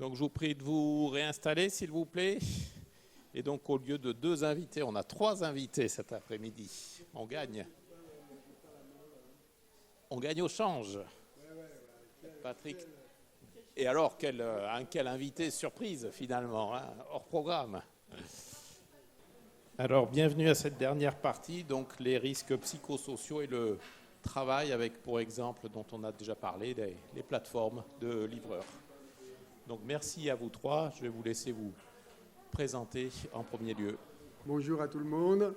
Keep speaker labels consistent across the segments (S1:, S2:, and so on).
S1: Donc je vous prie de vous réinstaller, s'il vous plaît. Et donc au lieu de 2 invités, on a 3 invités cet après-midi. On gagne. On gagne au change. Patrick. Et alors, quel invité surprise finalement, hein, hors programme. Alors, bienvenue à cette dernière partie, donc les risques psychosociaux et le travail avec, pour exemple, dont on a déjà parlé, les plateformes de livreurs. Donc, merci à vous 3. Je vais vous laisser vous présenter en premier lieu.
S2: Bonjour à tout le monde.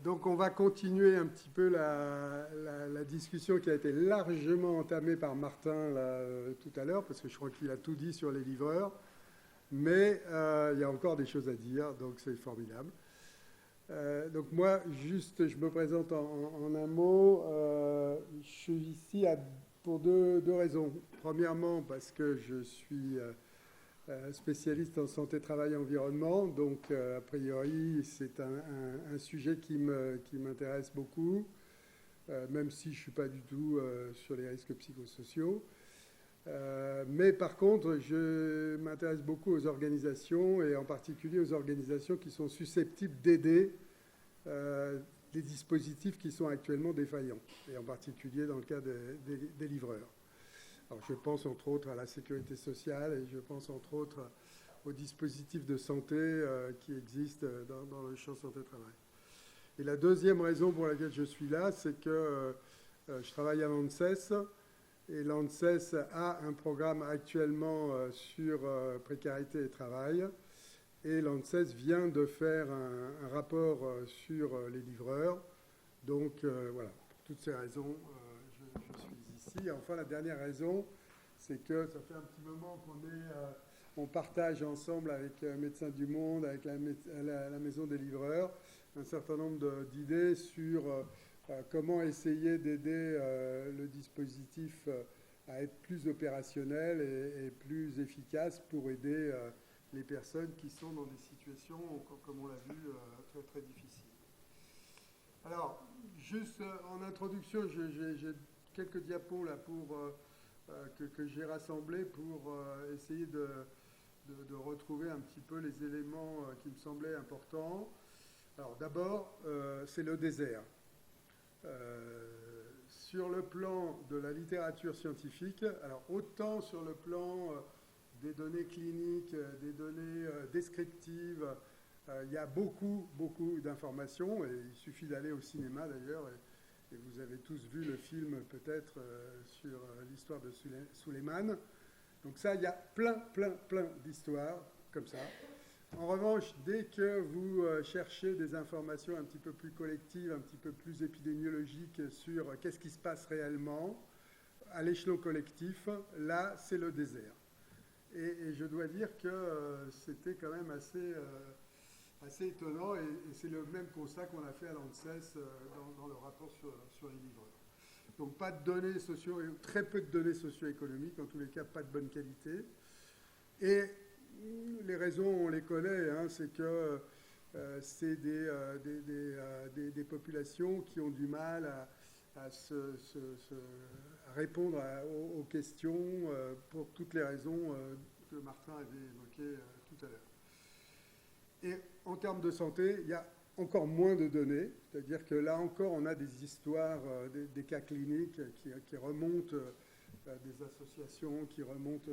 S2: Donc, on va continuer un petit peu la discussion qui a été largement entamée par Martin tout à l'heure, parce que je crois qu'il a tout dit sur les livreurs. Mais il y a encore des choses à dire, donc c'est formidable. Donc moi, juste, je me présente en un mot. Je suis ici pour deux raisons. Premièrement, parce que je suis spécialiste en santé, travail et environnement. Donc, a priori, c'est un sujet qui m'intéresse beaucoup, même si je ne suis pas du tout sur les risques psychosociaux. Mais par contre, je m'intéresse beaucoup aux organisations et en particulier aux organisations qui sont susceptibles d'aider les dispositifs qui sont actuellement défaillants, et en particulier dans le cas des livreurs. Alors, je pense entre autres à la sécurité sociale et je pense entre autres aux dispositifs de santé qui existent dans le champ santé-travail. Et la deuxième raison pour laquelle je suis là, c'est que je travaille à l'ANSES. Et l'ANSES a un programme actuellement sur précarité et travail. Et l'ANSES vient de faire un rapport sur les livreurs. Donc voilà, pour toutes ces raisons, je suis ici. Et enfin, la dernière raison, c'est que ça fait un petit moment on partage ensemble avec Médecins du Monde, avec la Maison des livreurs, un certain nombre d'idées sur comment essayer d'aider le dispositif à être plus opérationnel et plus efficace pour aider les personnes qui sont dans des situations, comme on l'a vu, très très difficiles. Alors, juste en introduction, j'ai quelques diapos là que j'ai rassemblés pour essayer de retrouver un petit peu les éléments qui me semblaient importants. Alors d'abord, c'est le désert. Sur le plan de la littérature scientifique, alors autant sur le plan des données cliniques, des données descriptives, il y a beaucoup d'informations, et il suffit d'aller au cinéma d'ailleurs, et vous avez tous vu le film peut-être sur l'histoire de Suleiman. Donc ça, il y a plein d'histoires comme ça. En revanche, dès que vous cherchez des informations un petit peu plus collectives, un petit peu plus épidémiologiques sur qu'est-ce qui se passe réellement à l'échelon collectif, là, c'est le désert. Et je dois dire que c'était quand même assez étonnant, et c'est le même constat qu'on a fait à l'ANSES dans le rapport sur les livreurs. Donc pas de données très peu de données socio-économiques, en tous les cas pas de bonne qualité. Et les raisons, on les connaît, hein, c'est que c'est des populations qui ont du mal à répondre aux questions pour toutes les raisons que Martin avait évoquées tout à l'heure. Et en termes de santé, il y a encore moins de données, c'est-à-dire que là encore, on a des histoires, des cas cliniques qui remontent des associations, qui remontent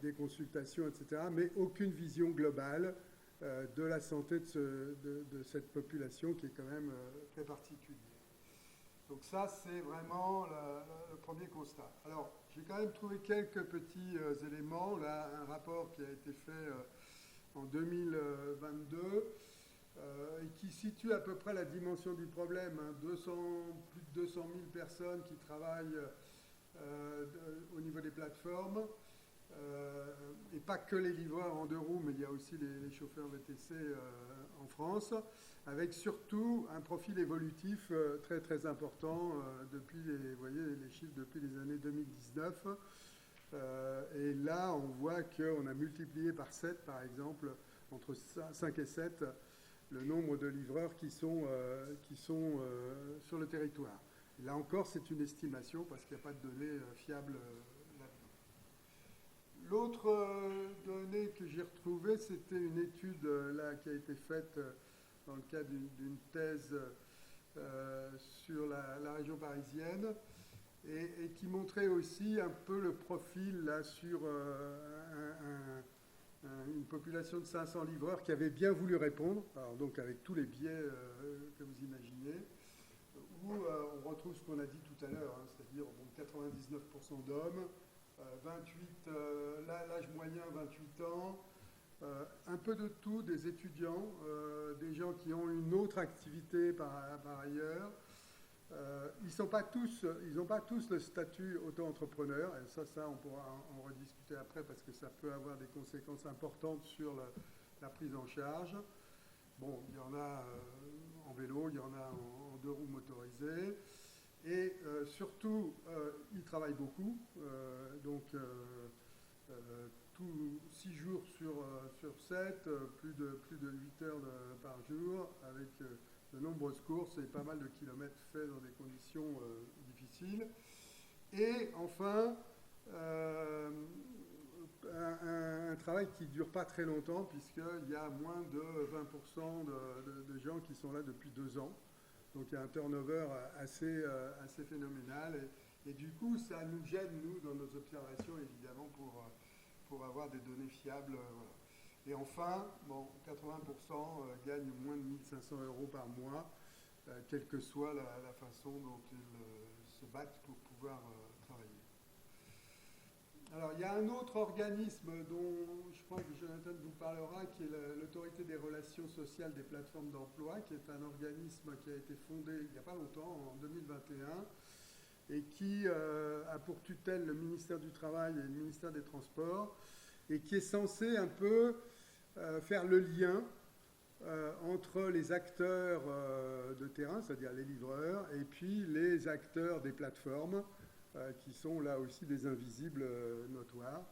S2: des consultations, etc., mais aucune vision globale de la santé de cette population qui est quand même très particulière. Donc ça, c'est vraiment le premier constat. Alors, j'ai quand même trouvé quelques petits éléments. Là, un rapport qui a été fait en 2022 et qui situe à peu près la dimension du problème. Hein, plus de 200 000 personnes qui travaillent au niveau des plateformes. Et pas que les livreurs en 2 roues, mais il y a aussi les chauffeurs VTC en France, avec surtout un profil évolutif très très important depuis vous voyez les chiffres depuis les années 2019. Et là, on voit qu'on a multiplié par 7, par exemple, entre 5 et 7, le nombre de livreurs qui sont sur le territoire. Et là encore, c'est une estimation parce qu'il n'y a pas de données fiables là-dedans. L'autre donnée que j'ai retrouvée, c'était une étude là, qui a été faite dans le cadre d'une thèse sur la région parisienne et qui montrait aussi un peu le profil là, sur une population de 500 livreurs qui avaient bien voulu répondre, alors donc avec tous les biais que vous imaginez, où on retrouve ce qu'on a dit tout à l'heure, hein, c'est-à-dire bon, 99% d'hommes, 28, l'âge moyen 28 ans, un peu de tout, des étudiants, des gens qui ont une autre activité par ailleurs. Ils n'ont pas tous le statut auto-entrepreneur, et ça on pourra en rediscuter après parce que ça peut avoir des conséquences importantes sur la prise en charge. Bon, il y en a en vélo, il y en a en deux roues motorisées, et surtout, ils travaillent beaucoup, donc 6 jours sur 7, plus de 8 heures par jour, avec de nombreuses courses et pas mal de kilomètres faits dans des conditions difficiles. Et enfin, un travail qui ne dure pas très longtemps, puisqu'il y a moins de 20% de gens qui sont là depuis 2 ans. Donc il y a un turnover assez phénoménal. Et du coup, ça nous gêne, nous, dans nos observations, évidemment, pour avoir des données fiables. Voilà. Et enfin, bon, 80% gagnent moins de 1500 € par mois, quelle que soit la façon dont ils se battent pour pouvoir travailler. Alors, il y a un autre organisme dont je crois que Jonathan vous parlera, qui est l'Autorité des relations sociales des plateformes d'emploi, qui est un organisme qui a été fondé il n'y a pas longtemps, en 2021, et qui a pour tutelle le ministère du Travail et le ministère des Transports, et qui est censé un peu faire le lien entre les acteurs de terrain, c'est-à-dire les livreurs, et puis les acteurs des plateformes, qui sont là aussi des invisibles notoires.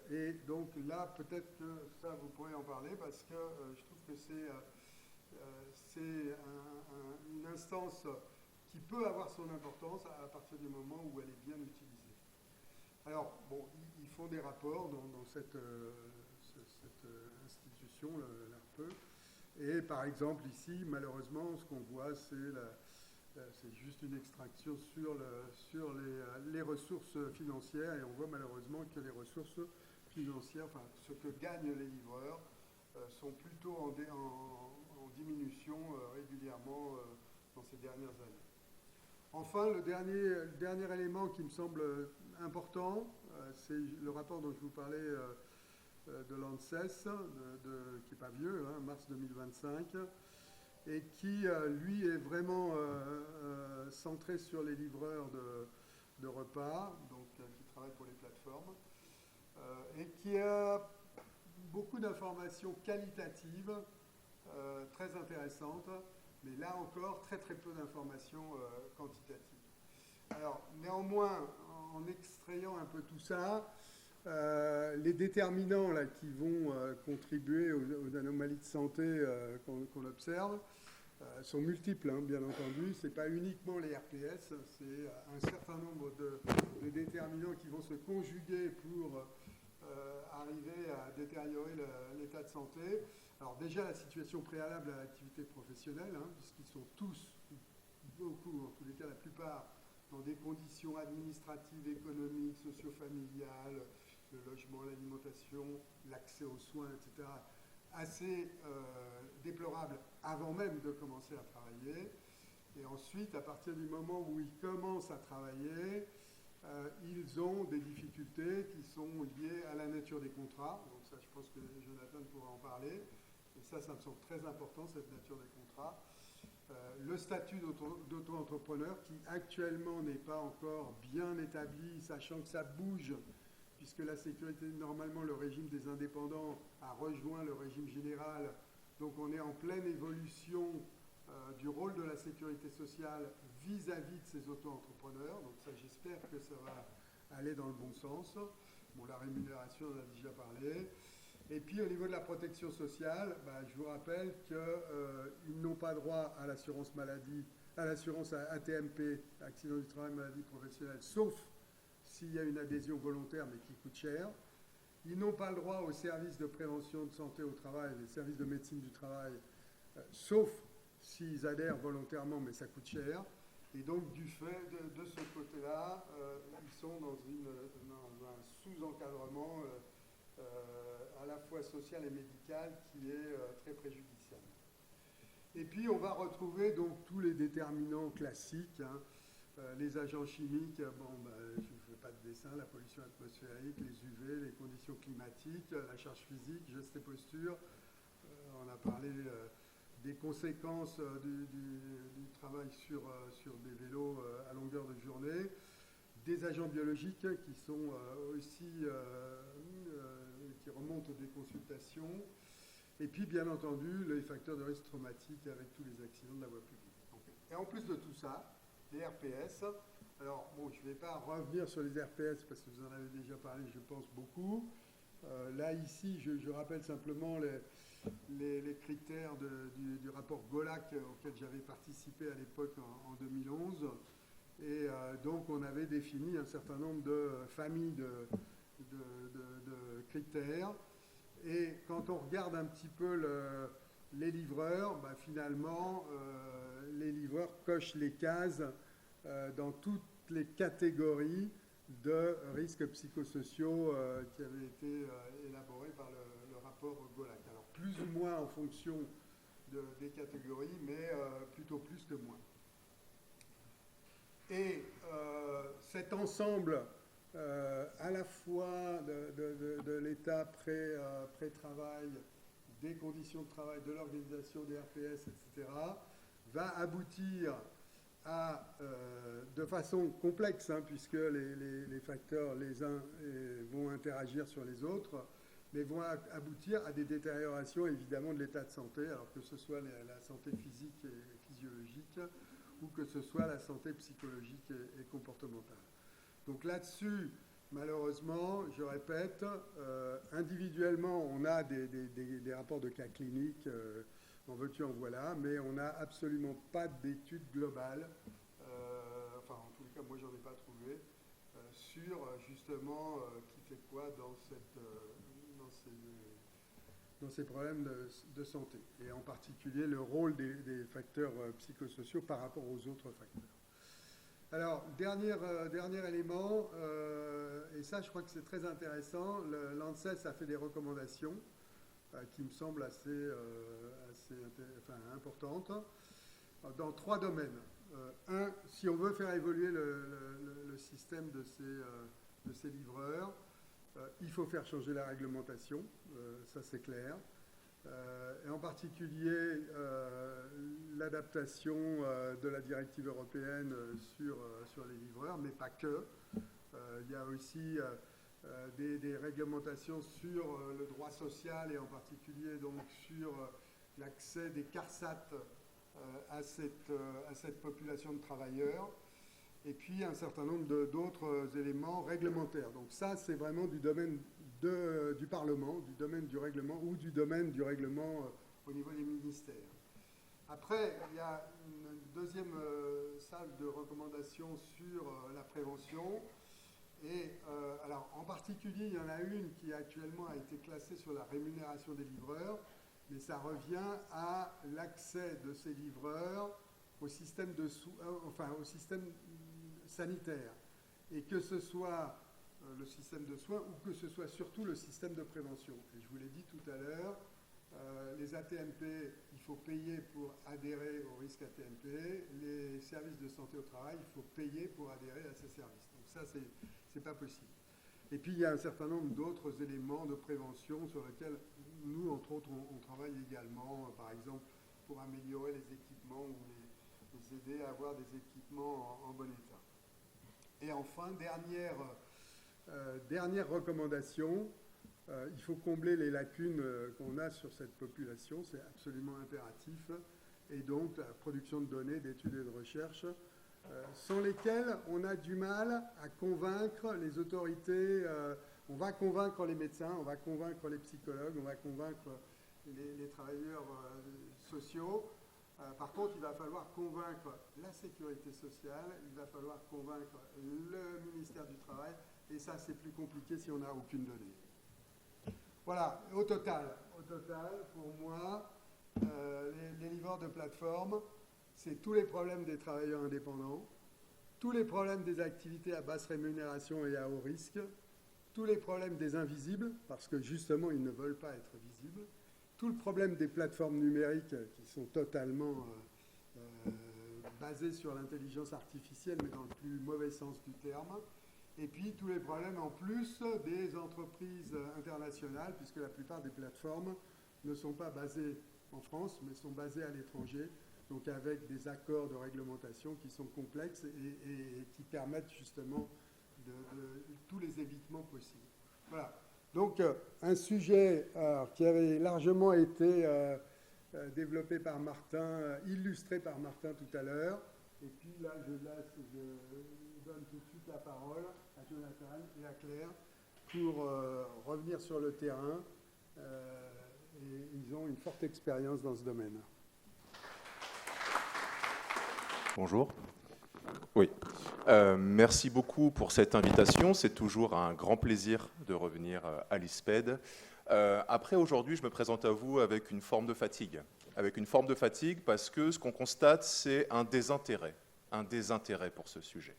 S2: Et donc là, peut-être que ça, vous pourrez en parler, parce que je trouve que c'est une instance qui peut avoir son importance à partir du moment où elle est bien utilisée. Alors, bon, ils font des rapports dans cette institution, l'ARPE, et par exemple ici, malheureusement, ce qu'on voit, c'est juste une extraction sur les ressources financières, et on voit malheureusement que les ressources financières, enfin ce que gagnent les livreurs, sont plutôt en diminution régulièrement dans ces dernières années. Enfin, le dernier élément qui me semble important, c'est le rapport dont je vous parlais de l'ANSES, qui n'est pas vieux, hein, mars 2025, et qui, lui, est vraiment centré sur les livreurs de repas, donc qui travaillent pour les plateformes, et qui a beaucoup d'informations qualitatives, très intéressantes, mais là encore, très très peu d'informations quantitatives. Alors, néanmoins, en extrayant un peu tout ça, les déterminants là, qui vont contribuer aux anomalies de santé qu'on observe sont multiples, hein, bien entendu. Ce n'est pas uniquement les RPS, c'est un certain nombre de déterminants qui vont se conjuguer pour arriver à détériorer l'état de santé. Alors déjà, la situation préalable à l'activité professionnelle, hein, puisqu'ils sont tous, beaucoup, en tous les cas la plupart, dans des conditions administratives, économiques, socio-familiales, le logement, l'alimentation, l'accès aux soins, etc., assez déplorables avant même de commencer à travailler. Et ensuite, à partir du moment où ils commencent à travailler, ils ont des difficultés qui sont liées à la nature des contrats. Donc ça, je pense que Jonathan pourra en parler. Et ça me semble très important, cette nature des contrats. Le statut d'auto-entrepreneur qui actuellement n'est pas encore bien établi, sachant que ça bouge, puisque la sécurité, normalement, le régime des indépendants a rejoint le régime général. Donc on est en pleine évolution du rôle de la sécurité sociale vis-à-vis de ces auto-entrepreneurs. Donc ça, j'espère que ça va aller dans le bon sens. Bon, la rémunération, on en a déjà parlé. Et puis au niveau de la protection sociale, je vous rappelle qu'ils n'ont pas droit à l'assurance maladie, à l'assurance ATMP, accident du travail, maladie professionnelle, sauf s'il y a une adhésion volontaire mais qui coûte cher. Ils n'ont pas le droit aux services de prévention de santé au travail, les services de médecine du travail, sauf s'ils adhèrent volontairement, mais ça coûte cher. Et donc, du fait de ce côté-là, ils sont dans un sous-encadrement à la fois social et médical qui est très préjudiciable. Et puis, on va retrouver donc tous les déterminants classiques, hein, les agents chimiques, je ne fais pas de dessin, la pollution atmosphérique, les UV, les conditions climatiques, la charge physique, gestes et postures. On a parlé des conséquences du travail sur des vélos à longueur de journée, des agents biologiques qui sont aussi qui remontent des consultations, et puis bien entendu les facteurs de risque traumatique avec tous les accidents de la voie publique. Et en plus de tout ça, les RPS. Alors, bon, je ne vais pas revenir sur les RPS parce que vous en avez déjà parlé, je pense, beaucoup. Là, ici, je rappelle simplement les critères du rapport Golac auquel j'avais participé à l'époque en 2011. Et donc, on avait défini un certain nombre de familles de critères. Et quand on regarde un petit peu les livreurs, finalement, les livreurs cochent les cases dans toutes les catégories de risques psychosociaux qui avaient été élaborés par le rapport Golac. Alors, plus ou moins en fonction des catégories, mais plutôt plus que moins. Et cet ensemble, à la fois de l'état pré-travail, des conditions de travail, de l'organisation des RPS, etc., va aboutir à, de façon complexe, hein, puisque les facteurs, les uns vont interagir sur les autres, mais vont aboutir à des détériorations évidemment de l'état de santé, alors que ce soit la santé physique et physiologique, ou que ce soit la santé psychologique et comportementale. Donc là-dessus, malheureusement, je répète, individuellement, on a des rapports de cas cliniques, en veux-tu, en voilà, mais on n'a absolument pas d'études globales, enfin en tous les cas moi j'en ai pas trouvé, sur justement qui fait quoi dans ces problèmes de santé, et en particulier le rôle des facteurs psychosociaux par rapport aux autres facteurs. Alors, dernier élément, et ça je crois que c'est très intéressant, l'ANSES a fait des recommandations qui me semblent assez importantes, dans 3 domaines. Un, si on veut faire évoluer le système de ces livreurs, il faut faire changer la réglementation, ça c'est clair. Et en particulier l'adaptation de la directive européenne sur les livreurs, mais pas que. Il y a aussi des réglementations sur le droit social et en particulier donc sur l'accès des CARSAT à cette population de travailleurs, et puis un certain nombre d'autres éléments réglementaires. Donc ça, c'est vraiment du domaine du Parlement, du domaine du règlement ou du domaine du règlement au niveau des ministères. Après, il y a une deuxième salle de recommandations sur la prévention. Et alors, en particulier, il y en a une qui actuellement a été classée sur la rémunération des livreurs, mais ça revient à l'accès de ces livreurs au système au système sanitaire, et que ce soit le système de soins ou que ce soit surtout le système de prévention. Et je vous l'ai dit tout à l'heure, les AT-MP, il faut payer pour adhérer au risque AT-MP. Les services de santé au travail, il faut payer pour adhérer à ces services. Donc ça, c'est pas possible. Et puis, il y a un certain nombre d'autres éléments de prévention sur lesquels nous, entre autres, on travaille également, par exemple, pour améliorer les équipements ou les aider à avoir des équipements en bon état. Et enfin, dernière recommandation, il faut combler les lacunes qu'on a sur cette population, c'est absolument impératif, et donc la production de données, d'études et de recherche, sans lesquelles on a du mal à convaincre les autorités, on va convaincre les médecins, on va convaincre les psychologues, on va convaincre les travailleurs sociaux Par contre, il va falloir convaincre la sécurité sociale, il va falloir convaincre le ministère du Travail, et ça, c'est plus compliqué si on n'a aucune donnée. Voilà, au total, pour moi, les livreurs de plateforme, c'est tous les problèmes des travailleurs indépendants, tous les problèmes des activités à basse rémunération et à haut risque, tous les problèmes des invisibles, parce que justement, ils ne veulent pas être visibles, tout le problème des plateformes numériques qui sont totalement basées sur l'intelligence artificielle, mais dans le plus mauvais sens du terme, et puis tous les problèmes en plus des entreprises internationales, puisque la plupart des plateformes ne sont pas basées en France, mais sont basées à l'étranger, donc avec des accords de réglementation qui sont complexes et qui permettent justement de tous les évitements possibles. Voilà. Donc, un sujet qui avait largement été développé par Martin, illustré par Martin tout à l'heure. Et puis là, je donne tout de suite la parole à Jonathan et à Claire pour revenir sur le terrain. Et ils ont une forte expérience dans ce domaine.
S3: Bonjour. Oui. Merci beaucoup pour cette invitation. C'est toujours un grand plaisir de revenir à l'ISPED. Après, aujourd'hui, je me présente à vous avec une forme de fatigue. Avec une forme de fatigue parce que ce qu'on constate, c'est un désintérêt pour ce sujet.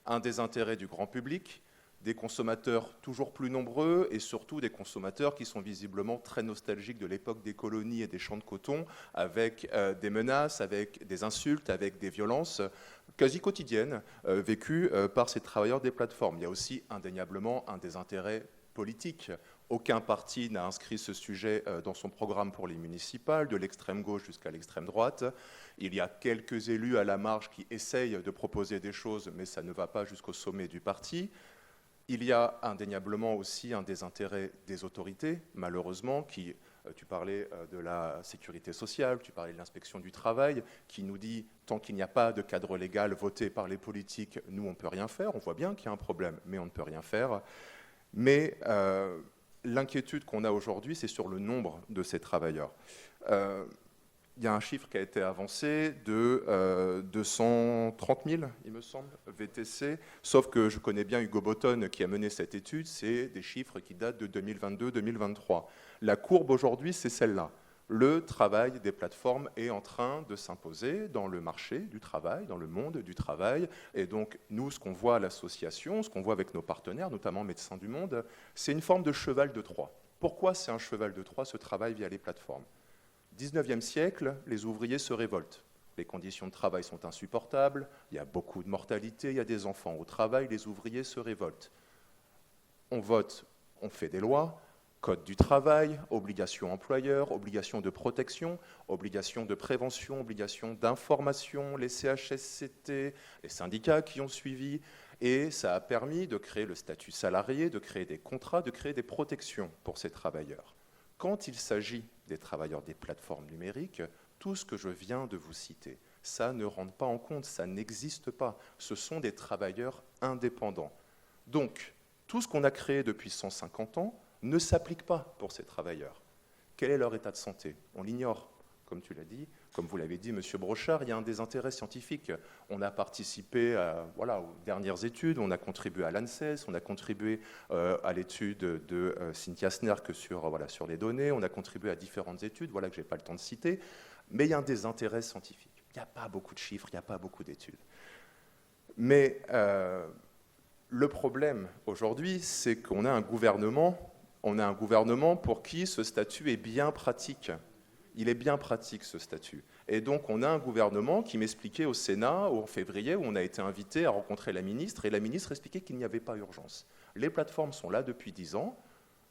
S3: Un désintérêt du grand public, des consommateurs toujours plus nombreux et surtout des consommateurs qui sont visiblement très nostalgiques de l'époque des colonies et des champs de coton, avec des menaces, avec des insultes, avec des violences quasi quotidiennes vécues par ces travailleurs des plateformes. Il y a aussi indéniablement un désintérêt politique. Aucun parti n'a inscrit ce sujet dans son programme pour les municipales, de l'extrême gauche jusqu'à l'extrême droite. Il y a quelques élus à la marge qui essayent de proposer des choses, mais ça ne va pas jusqu'au sommet du parti. Il y a indéniablement aussi un désintérêt des autorités, malheureusement, qui, tu parlais de la sécurité sociale, tu parlais de l'inspection du travail, qui nous dit, tant qu'il n'y a pas de cadre légal voté par les politiques, nous, on ne peut rien faire. On voit bien qu'il y a un problème, mais on ne peut rien faire. Mais l'inquiétude qu'on a aujourd'hui, c'est sur le nombre de ces travailleurs. Il y a un chiffre qui a été avancé de 230 000, il me semble, VTC, sauf que je connais bien Hugo Botton qui a mené cette étude, c'est des chiffres qui datent de 2022-2023. La courbe aujourd'hui, c'est celle-là. Le travail des plateformes est en train de s'imposer dans le marché du travail, dans le monde du travail. Et donc, nous, ce qu'on voit à l'association, ce qu'on voit avec nos partenaires, notamment Médecins du Monde, c'est une forme de cheval de Troie. Pourquoi c'est un cheval de Troie, ce travail via les plateformes ? 19e siècle, les ouvriers se révoltent. Les conditions de travail sont insupportables, il y a beaucoup de mortalité, il y a des enfants au travail, les ouvriers se révoltent. On vote, on fait des lois, code du travail, obligation employeur, obligation de protection, obligation de prévention, obligation d'information, les CHSCT, les syndicats qui ont suivi, et ça a permis de créer le statut salarié, de créer des contrats, de créer des protections pour ces travailleurs. Quand il s'agit des travailleurs des plateformes numériques, tout ce que je viens de vous citer, ça ne rentre pas en compte, ça n'existe pas. Ce sont des travailleurs indépendants. Donc, tout ce qu'on a créé depuis 150 ans ne s'applique pas pour ces travailleurs. Quel est leur état de santé ? On l'ignore. Comme tu l'as dit, comme vous l'avez dit, Monsieur Brochard, il y a un désintérêt scientifique. On a participé aux dernières études, on a contribué à l'ANSES, on a contribué à l'étude de Cynthia Snerk sur les données, on a contribué à différentes études, que je n'ai pas le temps de citer, mais il y a un désintérêt scientifique. Il n'y a pas beaucoup de chiffres, il n'y a pas beaucoup d'études. Mais le problème aujourd'hui, c'est qu'on a un gouvernement pour qui ce statut est bien pratique. Il est bien pratique, ce statut. Et donc, on a un gouvernement qui m'expliquait au Sénat, en février, où on a été invité à rencontrer la ministre, et la ministre expliquait qu'il n'y avait pas urgence. Les plateformes sont là depuis 10 ans.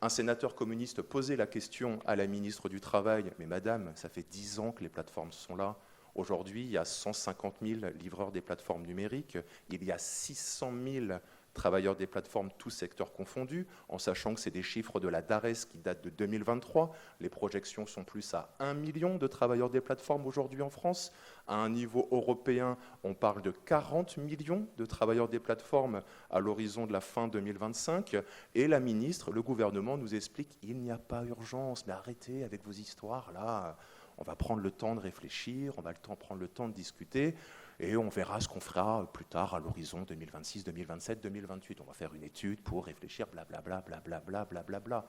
S3: Un sénateur communiste posait la question à la ministre du Travail, « Mais madame, ça fait 10 ans que les plateformes sont là. Aujourd'hui, il y a 150 000 livreurs des plateformes numériques. Il y a 600 000 travailleurs des plateformes, tous secteurs confondus, en sachant que c'est des chiffres de la DARES qui datent de 2023. Les projections sont plus à 1 million de travailleurs des plateformes aujourd'hui en France. À un niveau européen, on parle de 40 millions de travailleurs des plateformes à l'horizon de la fin 2025. Et la ministre, le gouvernement nous explique qu'il n'y a pas urgence. Mais arrêtez avec vos histoires là. On va prendre le temps de réfléchir, on va prendre le temps de discuter, et on verra ce qu'on fera plus tard à l'horizon 2026, 2027, 2028. On va faire une étude pour réfléchir, blablabla, blablabla, blablabla.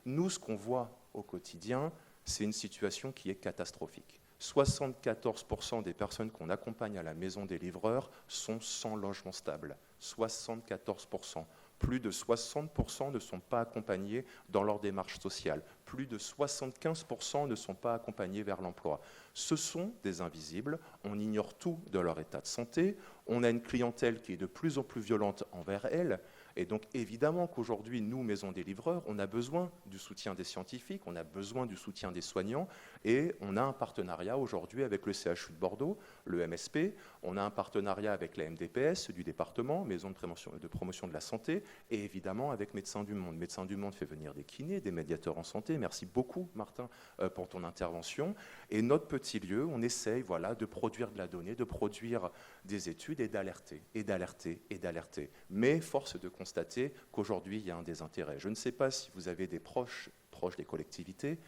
S3: Nous, ce qu'on voit au quotidien, c'est une situation qui est catastrophique. 74% des personnes qu'on accompagne à la maison des livreurs sont sans logement stable. 74%. Plus de 60% ne sont pas accompagnés dans leur démarche sociale. Plus de 75% ne sont pas accompagnés vers l'emploi. Ce sont des invisibles, on ignore tout de leur état de santé, on a une clientèle qui est de plus en plus violente envers elle, et donc évidemment qu'aujourd'hui, nous, Maison des livreurs, on a besoin du soutien des scientifiques, on a besoin du soutien des soignants, et on a un partenariat aujourd'hui avec le CHU de Bordeaux, le MSP, on a un partenariat avec la MDPS du département, Maison de promotion de la santé, et évidemment avec Médecins du Monde. Médecins du Monde fait venir des kinés, des médiateurs en santé. Merci beaucoup, Martin, pour ton intervention. Et notre petit lieu, on essaye de produire de la donnée, de produire des études et d'alerter, et d'alerter, et d'alerter. Mais force de constater qu'aujourd'hui, il y a un désintérêt. Je ne sais pas si vous avez des proches des collectivités.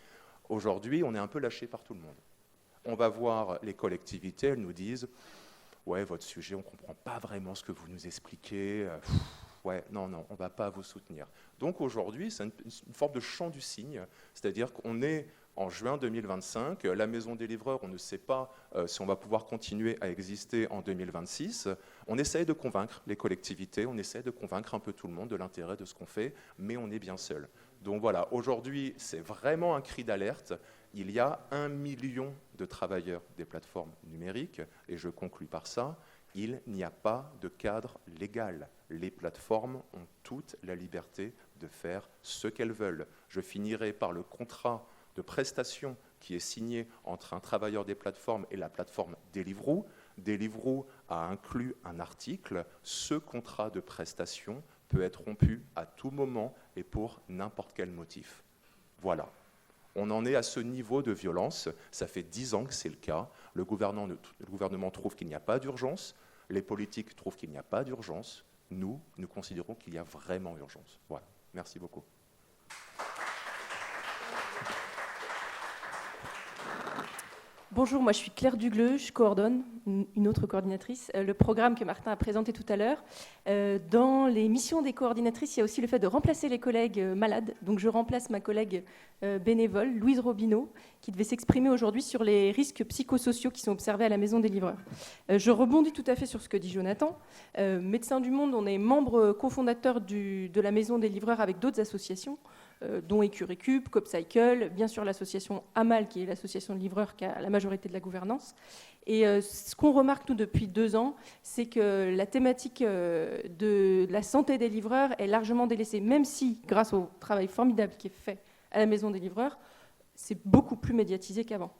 S3: Aujourd'hui, on est un peu lâché par tout le monde. On va voir les collectivités, elles nous disent « Ouais, votre sujet, on ne comprend pas vraiment ce que vous nous expliquez. Ouais, non, on ne va pas vous soutenir. » Donc aujourd'hui, c'est une forme de chant du cygne, c'est-à-dire qu'on est en juin 2025, la Maison des livreurs, on ne sait pas si on va pouvoir continuer à exister en 2026. On essaye de convaincre les collectivités, on essaye de convaincre un peu tout le monde de l'intérêt de ce qu'on fait, mais on est bien seul. Donc voilà, aujourd'hui, c'est vraiment un cri d'alerte. Il y a 1 million de travailleurs des plateformes numériques, et je conclus par ça, il n'y a pas de cadre légal. Les plateformes ont toute la liberté de faire ce qu'elles veulent. Je finirai par le contrat de prestation qui est signé entre un travailleur des plateformes et la plateforme Deliveroo. Deliveroo a inclus un article, ce contrat de prestation peut être rompu à tout moment et pour n'importe quel motif. Voilà. On en est à ce niveau de violence, ça fait 10 ans que c'est le cas. Le gouvernement trouve qu'il n'y a pas d'urgence, les politiques trouvent qu'il n'y a pas d'urgence. Nous considérons qu'il y a vraiment urgence. Voilà. Merci beaucoup.
S4: Bonjour, moi je suis Claire Dugleux, je coordonne, une autre coordinatrice, le programme que Martin a présenté tout à l'heure. Dans les missions des coordinatrices, il y a aussi le fait de remplacer les collègues malades. Donc je remplace ma collègue bénévole, Louise Robineau, qui devait s'exprimer aujourd'hui sur les risques psychosociaux qui sont observés à la Maison des livreurs. Je rebondis tout à fait sur ce que dit Jonathan. Médecins du Monde, on est membre cofondateur de la Maison des livreurs avec d'autres associations, dont Écurécup, Copcycle, bien sûr l'association AMAL, qui est l'association de livreurs qui a la majorité de la gouvernance. Et ce qu'on remarque, nous, depuis 2 ans, c'est que la thématique de la santé des livreurs est largement délaissée, même si, grâce au travail formidable qui est fait à la Maison des livreurs, c'est beaucoup plus médiatisé qu'avant.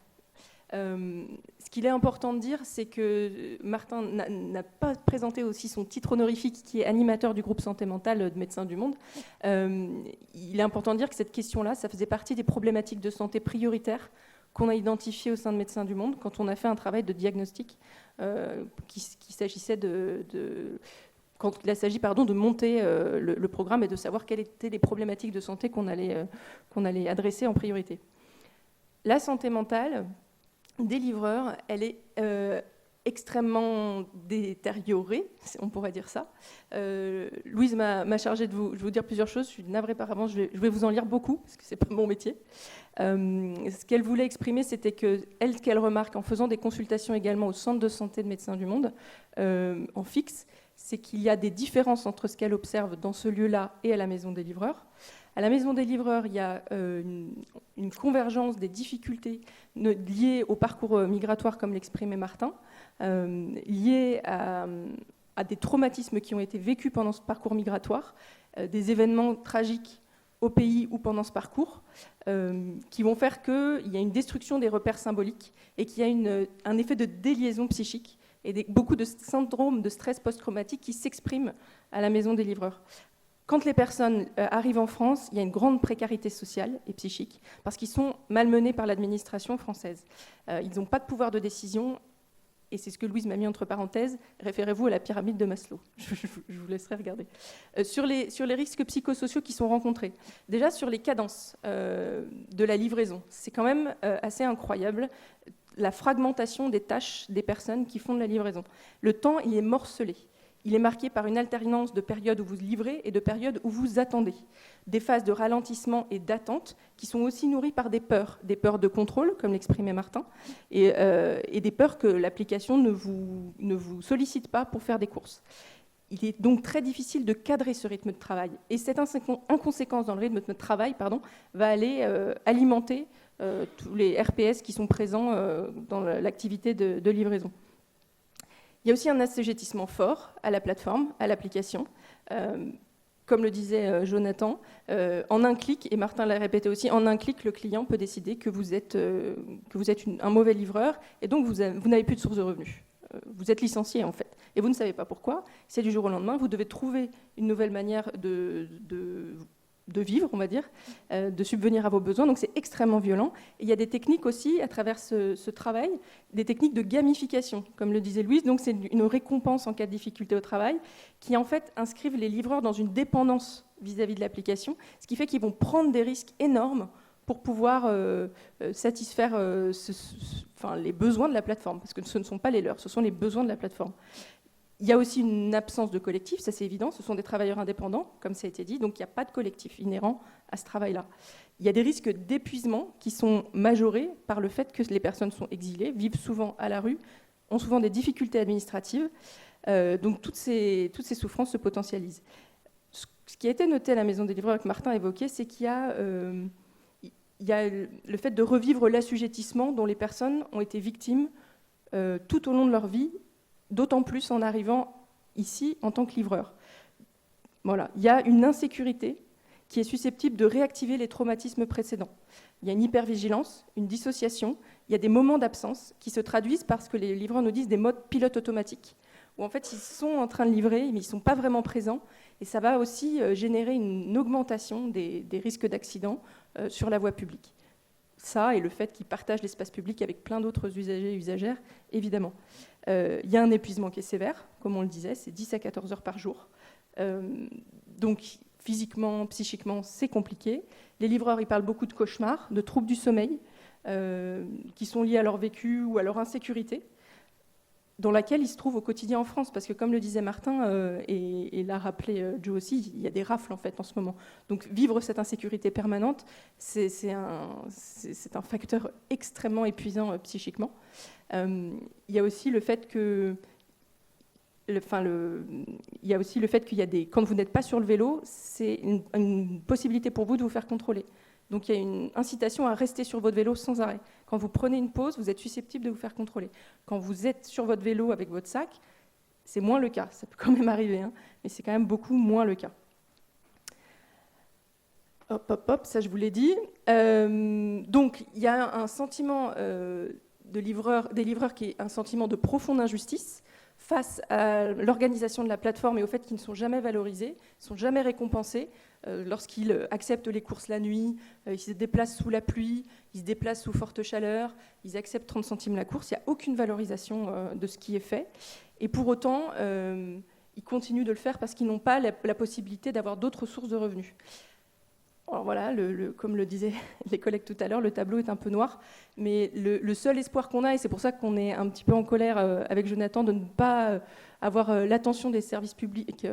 S4: Ce qu'il est important de dire, c'est que Martin n'a pas présenté aussi son titre honorifique qui est animateur du groupe Santé Mentale de Médecins du Monde. Il est important de dire que cette question-là, ça faisait partie des problématiques de santé prioritaires qu'on a identifiées au sein de Médecins du Monde quand on a fait un travail de diagnostic, qu'il s'agissait quand il s'agit de monter le programme et de savoir quelles étaient les problématiques de santé qu'on allait adresser en priorité. La santé mentale des livreurs, elle est extrêmement détériorée, on pourrait dire ça. Louise m'a chargée de vous dire plusieurs choses. Je suis navrée par avance, je vais vous en lire beaucoup, parce que ce n'est pas mon métier. Ce qu'elle voulait exprimer, c'était qu'elle remarque, en faisant des consultations également au centre de santé de Médecins du Monde, en fixe, c'est qu'il y a des différences entre ce qu'elle observe dans ce lieu-là et à la Maison des livreurs. À la Maison des livreurs, il y a une convergence des difficultés liées au parcours migratoire, comme l'exprimait Martin, liées à des traumatismes qui ont été vécus pendant ce parcours migratoire, des événements tragiques au pays ou pendant ce parcours, qui vont faire qu'il y a une destruction des repères symboliques et qu'il y a un effet de déliaison psychique et beaucoup de syndromes de stress post-traumatique qui s'expriment à la Maison des livreurs. Quand les personnes arrivent en France, il y a une grande précarité sociale et psychique parce qu'ils sont malmenés par l'administration française. Ils n'ont pas de pouvoir de décision et c'est ce que Louise m'a mis entre parenthèses, référez-vous à la pyramide de Maslow. Je vous laisserai regarder. Sur les risques psychosociaux qui sont rencontrés, déjà sur les cadences de la livraison, c'est quand même assez incroyable, la fragmentation des tâches des personnes qui font de la livraison. Le temps, il est morcelé. Il est marqué par une alternance de périodes où vous livrez et de périodes où vous attendez. Des phases de ralentissement et d'attente qui sont aussi nourries par des peurs de contrôle, comme l'exprimait Martin, et des peurs que l'application ne vous sollicite pas pour faire des courses. Il est donc très difficile de cadrer ce rythme de travail. Et cette inconséquence dans le rythme de travail va aller alimenter tous les RPS qui sont présents dans l'activité de livraison. Il y a aussi un assujettissement fort à la plateforme, à l'application. Comme le disait Jonathan, en un clic, et Martin l'a répété aussi, en un clic, le client peut décider que vous êtes un mauvais livreur et donc vous n'avez plus de source de revenus. Vous êtes licencié en fait. Et vous ne savez pas pourquoi. C'est du jour au lendemain. Vous devez trouver une nouvelle manière de vivre, on va dire, de subvenir à vos besoins. Donc c'est extrêmement violent. Et il y a des techniques aussi, à travers ce travail, des techniques de gamification, comme le disait Louise. Donc c'est une récompense en cas de difficulté au travail, qui en fait inscrivent les livreurs dans une dépendance vis-à-vis de l'application, ce qui fait qu'ils vont prendre des risques énormes pour pouvoir satisfaire les besoins de la plateforme, parce que ce ne sont pas les leurs, ce sont les besoins de la plateforme. Il y a aussi une absence de collectif, ça c'est évident, ce sont des travailleurs indépendants, comme ça a été dit, donc il n'y a pas de collectif inhérent à ce travail-là. Il y a des risques d'épuisement qui sont majorés par le fait que les personnes sont exilées, vivent souvent à la rue, ont souvent des difficultés administratives, donc toutes ces souffrances se potentialisent. Ce qui a été noté à la Maison des livreurs, que Martin a évoqué, c'est qu'il y a le fait de revivre l'assujettissement dont les personnes ont été victimes tout au long de leur vie, d'autant plus en arrivant ici en tant que livreur. Voilà. Il y a une insécurité qui est susceptible de réactiver les traumatismes précédents. Il y a une hypervigilance, une dissociation, il y a des moments d'absence qui se traduisent par ce que les livreurs nous disent des modes pilotes automatiques, où en fait ils sont en train de livrer, mais ils ne sont pas vraiment présents, et ça va aussi générer une augmentation des risques d'accidents sur la voie publique. Ça et le fait qu'ils partagent l'espace public avec plein d'autres usagers et usagères, évidemment. Il y a un épuisement qui est sévère, comme on le disait, c'est 10 à 14 heures par jour. Donc physiquement, psychiquement, c'est compliqué. Les livreurs, ils parlent beaucoup de cauchemars, de troubles du sommeil, qui sont liés à leur vécu ou à leur insécurité, dans laquelle ils se trouvent au quotidien en France. Parce que comme le disait Martin, et l'a rappelé Joe aussi, il y a des rafles en fait en ce moment. Donc vivre cette insécurité permanente, c'est un facteur extrêmement épuisant psychiquement. Il y a aussi le fait que il y a aussi le fait qu'il y a quand vous n'êtes pas sur le vélo, c'est une possibilité pour vous de vous faire contrôler. Donc il y a une incitation à rester sur votre vélo sans arrêt. Quand vous prenez une pause, vous êtes susceptible de vous faire contrôler. Quand vous êtes sur votre vélo avec votre sac, c'est moins le cas. Ça peut quand même arriver, hein, mais c'est quand même beaucoup moins le cas. Hop, ça je vous l'ai dit. Donc il y a un sentiment des livreurs qui est un sentiment de profonde injustice face à l'organisation de la plateforme et au fait qu'ils ne sont jamais valorisés, ne sont jamais récompensés. Lorsqu'ils acceptent les courses la nuit, ils se déplacent sous la pluie, ils se déplacent sous forte chaleur, ils acceptent 30 centimes la course, il n'y a aucune valorisation de ce qui est fait. Et pour autant, ils continuent de le faire parce qu'ils n'ont pas la possibilité d'avoir d'autres sources de revenus. Alors voilà, comme le disaient les collègues tout à l'heure, le tableau est un peu noir, mais le seul espoir qu'on a, et c'est pour ça qu'on est un petit peu en colère avec Jonathan de ne pas avoir l'attention des services publics,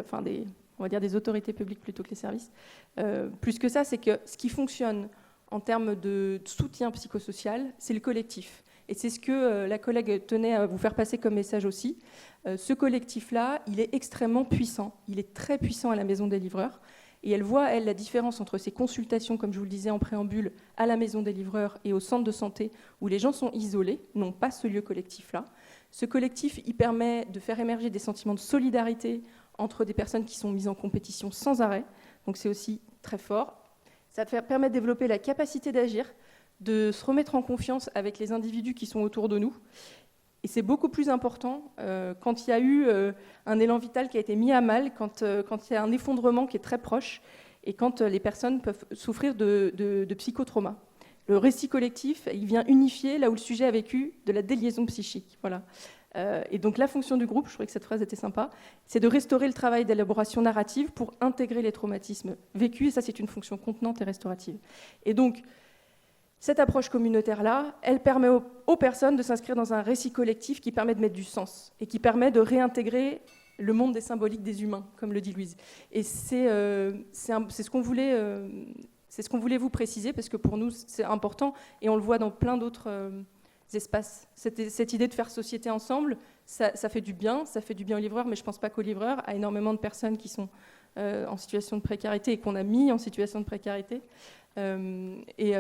S4: on va dire des autorités publiques plutôt que les services. Plus que ça, c'est que ce qui fonctionne en termes de soutien psychosocial, c'est le collectif. Et c'est ce que la collègue tenait à vous faire passer comme message aussi. Ce collectif-là, il est extrêmement puissant. Il est très puissant à la Maison des livreurs. Et elle voit, elle, la différence entre ces consultations, comme je vous le disais en préambule, à la Maison des livreurs et au centre de santé, où les gens sont isolés, n'ont pas ce lieu collectif-là. Ce collectif, il permet de faire émerger des sentiments de solidarité entre des personnes qui sont mises en compétition sans arrêt. Donc c'est aussi très fort. Ça permet de développer la capacité d'agir, de se remettre en confiance avec les individus qui sont autour de nous. Et c'est beaucoup plus important quand il y a eu un élan vital qui a été mis à mal, quand il y a un effondrement qui est très proche, et quand les personnes peuvent souffrir de psychotrauma. Le récit collectif, il vient unifier là où le sujet a vécu de la déliaison psychique. Voilà. Et donc la fonction du groupe, je trouvais que cette phrase était sympa, c'est de restaurer le travail d'élaboration narrative pour intégrer les traumatismes vécus, et ça c'est une fonction contenante et restaurative. Et donc cette approche communautaire-là, elle permet aux personnes de s'inscrire dans un récit collectif qui permet de mettre du sens et qui permet de réintégrer le monde des symboliques des humains, comme le dit Louise. Et c'est ce qu'on voulait vous préciser, parce que pour nous c'est important, et on le voit dans plein d'autres espaces. Cette idée de faire société ensemble, ça fait du bien aux livreurs, mais je ne pense pas qu'aux livreurs, à énormément de personnes qui sont en situation de précarité et qu'on a mis en situation de précarité. Et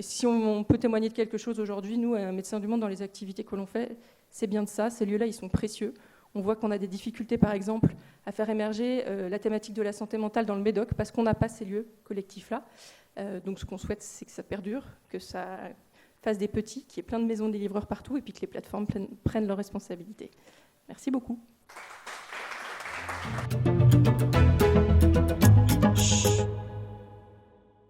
S4: si on peut témoigner de quelque chose aujourd'hui, nous, Médecins du Monde, dans les activités que l'on fait, c'est bien de ça. Ces lieux-là, ils sont précieux. On voit qu'on a des difficultés, par exemple, à faire émerger la thématique de la santé mentale dans le Médoc, parce qu'on n'a pas ces lieux collectifs-là. Donc ce qu'on souhaite, c'est que ça perdure, que ça fasse des petits, qu'il y ait plein de maisons des livreurs partout, et puis que les plateformes prennent leurs responsabilités. Merci beaucoup.